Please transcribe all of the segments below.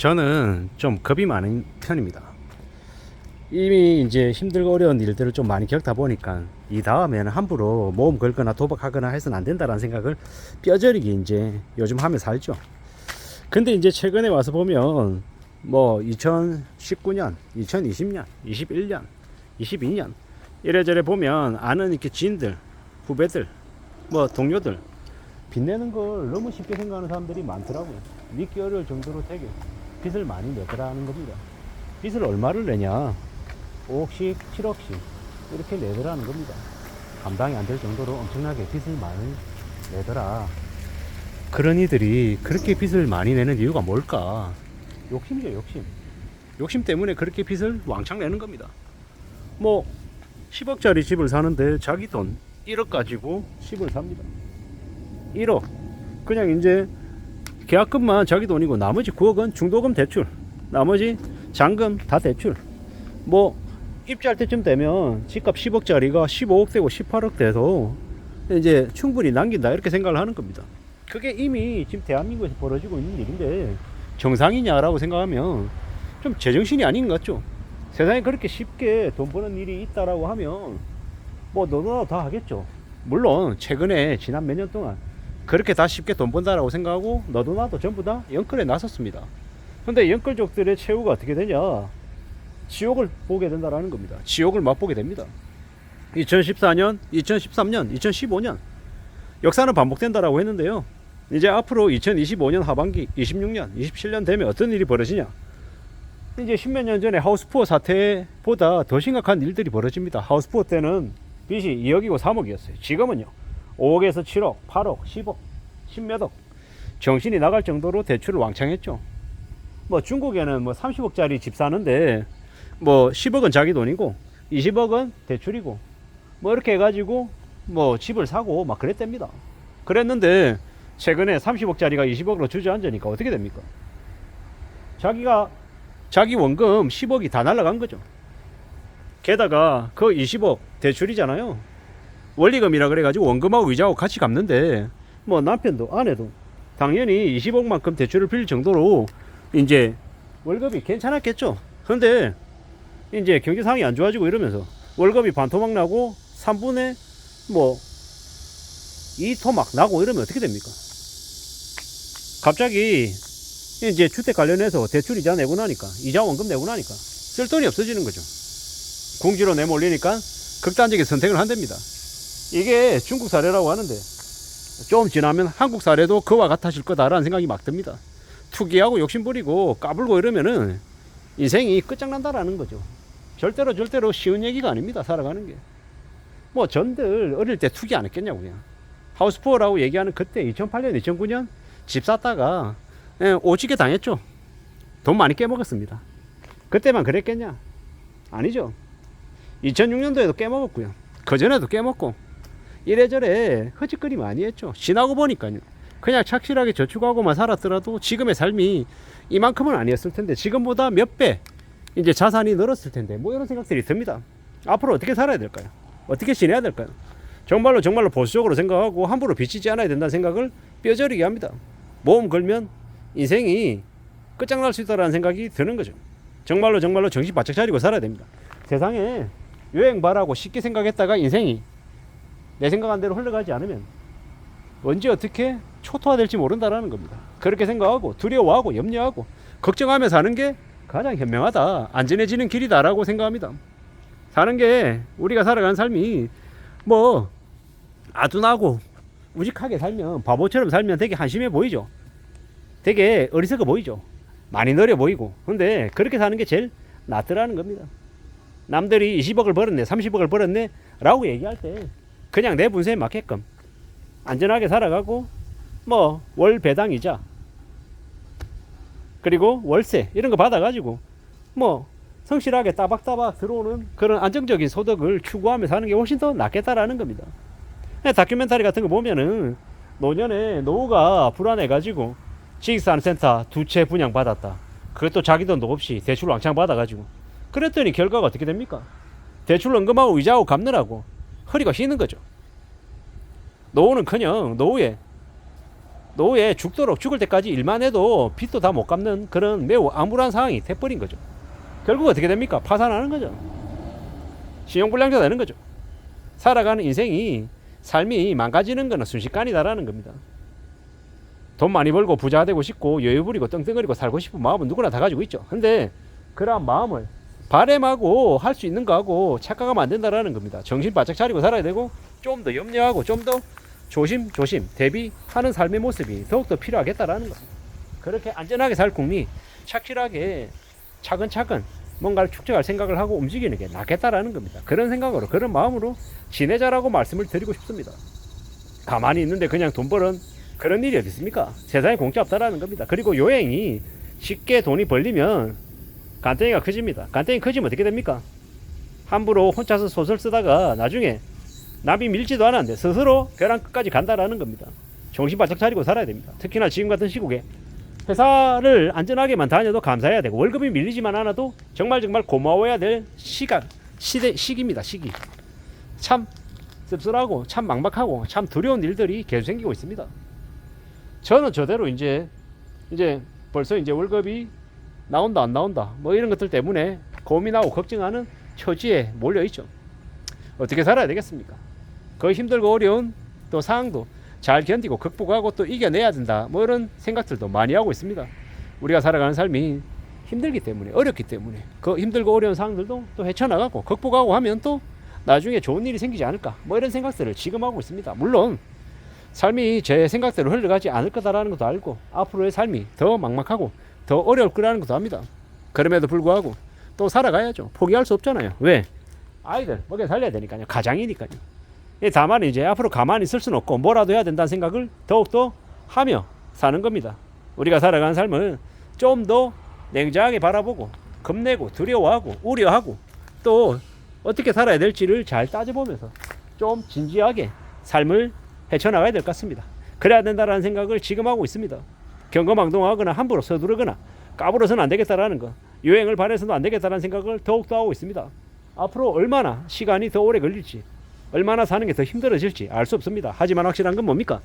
저는 좀 겁이 많은 편입니다. 이미 이제 힘들고 어려운 일들을 좀 많이 겪다 보니까 이 다음에는 함부로 모험 걸거나 도박하거나 해서는 안 된다라는 생각을 뼈저리게 이제 요즘 하며 살죠. 근데 이제 최근에 와서 보면 뭐 2019년, 2020년, 21년, 22년 이래저래 보면 아는 이렇게 지인들, 후배들, 뭐 동료들 빚내는 걸 너무 쉽게 생각하는 사람들이 많더라고요. 믿기 어려울 정도로 되게 빚을 많이 내더라는 겁니다. 빚을 얼마를 내냐? 5억씩, 7억씩 이렇게 내더라는 겁니다. 감당이 안 될 정도로 엄청나게 빚을 많이 내더라. 그런 이들이 그렇게 빚을 많이 내는 이유가 뭘까? 욕심이죠, 욕심. 욕심 때문에 그렇게 빚을 왕창 내는 겁니다. 뭐 10억짜리 집을 사는데 자기 돈 1억 가지고 집을 삽니다. 1억. 그냥 이제 계약금만 자기 돈이고 나머지 9억은 중도금 대출, 나머지 잔금 다 대출. 뭐 입주할 때쯤 되면 집값 10억짜리가 15억 되고 18억 돼서 이제 충분히 남긴다 이렇게 생각을 하는 겁니다. 그게 이미 지금 대한민국에서 벌어지고 있는 일인데 정상이냐라고 생각하면 좀 제정신이 아닌 것 같죠. 세상에 그렇게 쉽게 돈 버는 일이 있다라고 하면 뭐 너도나도 다 하겠죠. 물론 최근에 지난 몇 년 동안 그렇게 다 쉽게 돈 번다라고 생각하고 너도 나도 전부 다 영끌에 나섰습니다. 근데 영끌족들의 최후가 어떻게 되냐? 지옥을 보게 된다라는 겁니다. 지옥을 맛보게 됩니다. 2014년, 2013년, 2015년 역사는 반복된다라고 했는데요. 이제 앞으로 2025년 하반기, 26년, 27년 되면 어떤 일이 벌어지냐? 이제 십몇 년 전에 하우스푸어 사태보다 더 심각한 일들이 벌어집니다. 하우스푸어 때는 빚이 2억이고 3억이었어요. 지금은요 5억에서 7억, 8억, 10억, 10몇억 정신이 나갈 정도로 대출을 왕창 했죠. 뭐 중국에는 뭐 30억짜리 집 사는데 뭐 10억은 자기 돈이고 20억은 대출이고 뭐 이렇게 해가지고 뭐 집을 사고 막 그랬답니다. 그랬는데 최근에 30억짜리가 20억으로 주저앉으니까 어떻게 됩니까? 자기 원금 10억이 다 날라간 거죠. 게다가 그 20억 대출이잖아요. 원리금이라 그래가지고 원금하고 위자하고 같이 갚는데 뭐 남편도 아내도 당연히 20억만큼 대출을 빌릴 정도로 이제 월급이 괜찮았겠죠. 그런데 이제 경제 상황이 안 좋아지고 이러면서 월급이 반토막 나고 3분의 뭐 2토막 나고 이러면 어떻게 됩니까? 갑자기 이제 주택 관련해서 대출 이자 내고 나니까 이자 원금 내고 나니까 쓸 돈이 없어지는 거죠. 궁지로 내몰리니까 극단적인 선택을 한답니다. 이게 중국 사례라고 하는데 좀 지나면 한국 사례도 그와 같아질 거다라는 생각이 막 듭니다. 투기하고 욕심부리고 까불고 이러면은 인생이 끝장난다라는 거죠. 절대로 쉬운 얘기가 아닙니다. 살아가는 게. 뭐 전들 어릴 때 투기 안 했겠냐고요. 하우스푸어라고 얘기하는 그때 2008년 2009년 집 샀다가 오지게 당했죠. 돈 많이 깨먹었습니다. 그때만 그랬겠냐? 아니죠. 2006년도에도 깨먹었고요. 그전에도 깨먹고 이래저래 허짓거리 많이 했죠. 지나고 보니까요. 그냥 착실하게 저축하고만 살았더라도 지금의 삶이 이만큼은 아니었을 텐데 지금보다 몇 배 이제 자산이 늘었을 텐데 뭐 이런 생각들이 듭니다. 앞으로 어떻게 살아야 될까요? 어떻게 지내야 될까요? 정말로 보수적으로 생각하고 함부로 비치지 않아야 된다는 생각을 뼈저리게 합니다. 모험 걸면 인생이 끝장날 수 있다는 생각이 드는 거죠. 정말로 정신 바짝 차리고 살아야 됩니다. 세상에 여행바라고 쉽게 생각했다가 인생이 내 생각한 대로 흘러가지 않으면 언제 어떻게 초토화될지 모른다라는 겁니다. 그렇게 생각하고 두려워하고 염려하고 걱정하며 사는 게 가장 현명하다, 안전해지는 길이다라고 생각합니다. 사는 게 우리가 살아가는 삶이 뭐 아둔하고 우직하게 살면 바보처럼 살면 되게 한심해 보이죠. 되게 어리석어 보이죠. 많이 느려 보이고. 근데 그렇게 사는 게 제일 낫더라는 겁니다. 남들이 20억을 벌었네 30억을 벌었네 라고 얘기할 때 그냥 내 분수에 맞게끔 안전하게 살아가고 뭐 월 배당이자 그리고 월세 이런 거 받아가지고 뭐 성실하게 따박따박 들어오는 그런 안정적인 소득을 추구하며 사는 게 훨씬 더 낫겠다라는 겁니다. 다큐멘터리 같은 거 보면은 노년에 노후가 불안해가지고 지식산업센터 2채 분양받았다. 그것도 자기 돈도 없이 대출 왕창 받아가지고 그랬더니 결과가 어떻게 됩니까? 대출 원금하고 이자하고 갚느라고 허리가 휘는 거죠. 노후는커녕 노후에 노후에 죽도록 죽을 때까지 일만 해도 빚도 다 못 갚는 그런 매우 암울한 상황이 돼버린 거죠. 결국 어떻게 됩니까? 파산하는 거죠. 신용불량자 되는 거죠. 살아가는 인생이 삶이 망가지는 거는 순식간이다라는 겁니다. 돈 많이 벌고 부자 되고 싶고 여유 부리고 떵떵거리고 살고 싶은 마음은 누구나 다 가지고 있죠. 근데 그러한 마음을 바램하고 할 수 있는 거하고 착각하면 안 된다라는 겁니다. 정신 바짝 차리고 살아야 되고 좀 더 염려하고 좀 더 조심조심 대비하는 삶의 모습이 더욱더 필요하겠다라는 겁니다. 그렇게 안전하게 살 국민, 착실하게 차근차근 뭔가를 축적할 생각을 하고 움직이는 게 낫겠다라는 겁니다. 그런 생각으로 그런 마음으로 지내자라고 말씀을 드리고 싶습니다. 가만히 있는데 그냥 돈 벌은 그런 일이 어디 있습니까? 세상에 공짜 없다라는 겁니다. 그리고 요행이 쉽게 돈이 벌리면 간땡이가 커집니다. 간땡이 커지면 어떻게 됩니까? 함부로 혼자서 소설 쓰다가 나중에 남이 밀지도 않았는데 스스로 벼랑 끝까지 간다라는 겁니다. 정신 바짝 차리고 살아야 됩니다. 특히나 지금 같은 시국에 회사를 안전하게만 다녀도 감사해야 되고 월급이 밀리지만 않아도 정말 고마워야 될 시기입니다. 시기. 참 씁쓸하고 참 막막하고 참 두려운 일들이 계속 생기고 있습니다. 저는 저대로 이제 벌써 이제 월급이 나온다 안 나온다 뭐 이런 것들 때문에 고민하고 걱정하는 처지에 몰려 있죠. 어떻게 살아야 되겠습니까? 그 힘들고 어려운 또 상황도 잘 견디고 극복하고 또 이겨내야 된다 뭐 이런 생각들도 많이 하고 있습니다. 우리가 살아가는 삶이 힘들기 때문에 어렵기 때문에 그 힘들고 어려운 상황들도 또 헤쳐나가고 극복하고 하면 또 나중에 좋은 일이 생기지 않을까 뭐 이런 생각들을 지금 하고 있습니다. 물론 삶이 제 생각대로 흘러가지 않을 거다라는 것도 알고 앞으로의 삶이 더 막막하고 더 어려울 거라는 것도 압니다. 그럼에도 불구하고 또 살아가야죠. 포기할 수 없잖아요. 왜? 아이들 먹여 살려야 되니까요. 가장이니까요. 다만 이제 앞으로 가만히 있을 수는 없고 뭐라도 해야 된다는 생각을 더욱더 하며 사는 겁니다. 우리가 살아가는 삶을 좀 더 냉정하게 바라보고 겁내고 두려워하고 우려하고 또 어떻게 살아야 될지를 잘 따져보면서 좀 진지하게 삶을 헤쳐나가야 될 것 같습니다. 그래야 된다는 생각을 지금 하고 있습니다. 경거망동하거나 함부로 서두르거나 까불어서는 안 되겠다라는 거, 유행을 반해서는 안 되겠다는 생각을 더욱더 하고 있습니다. 앞으로 얼마나 시간이 더 오래 걸릴지 얼마나 사는 게 더 힘들어질지 알 수 없습니다. 하지만 확실한 건 뭡니까?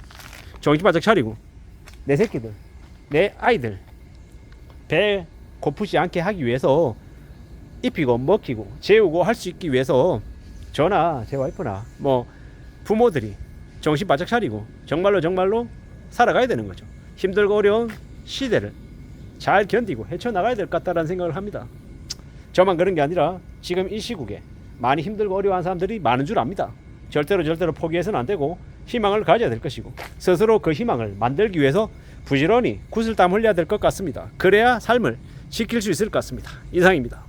정신 바짝 차리고 내 새끼들, 내 아이들 배 고프지 않게 하기 위해서 입히고 먹히고 재우고 할 수 있기 위해서 저나 제 와이프나 뭐 부모들이 정신 바짝 차리고 정말로 살아가야 되는 거죠. 힘들고 어려운 시대를 잘 견디고 헤쳐나가야 될 것 같다는 생각을 합니다. 저만 그런 게 아니라 지금 이 시국에 많이 힘들고 어려워하는 사람들이 많은 줄 압니다. 절대로 포기해서는 안 되고 희망을 가져야 될 것이고 스스로 그 희망을 만들기 위해서 부지런히 구슬땀 흘려야 될 것 같습니다. 그래야 삶을 지킬 수 있을 것 같습니다. 이상입니다.